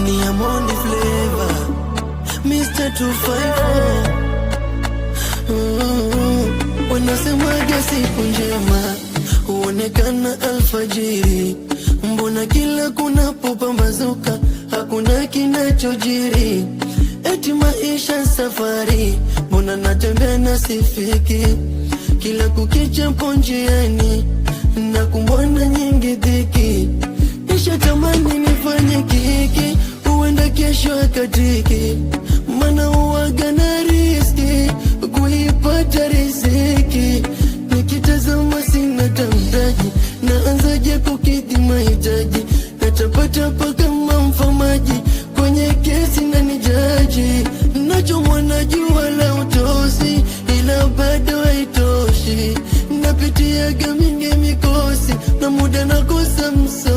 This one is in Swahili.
ni Amoni Flavor, Mr. 254. Wanasemaga siku njema huonekana alfajiri, mbona kila kunapopambazuka hakuna kinachojiri? Eti maisha safari, mbona natembea na sifiki? Kila kukicha njiani na kumbona nyingi dhiki. Nishatamani nifanye kiki, huenda kesho akatiki, mana uwaga na riski kuipata riziki. Nikitazama sina tamtaji, naanzaje kukidhi mahitaji? Natapatapa kama mfamaji kwenye kesi na nijaji. Nachomwana jua la utosi, ila bado haitoshi. Napitiaga mingi mikosi na muda nakosa msa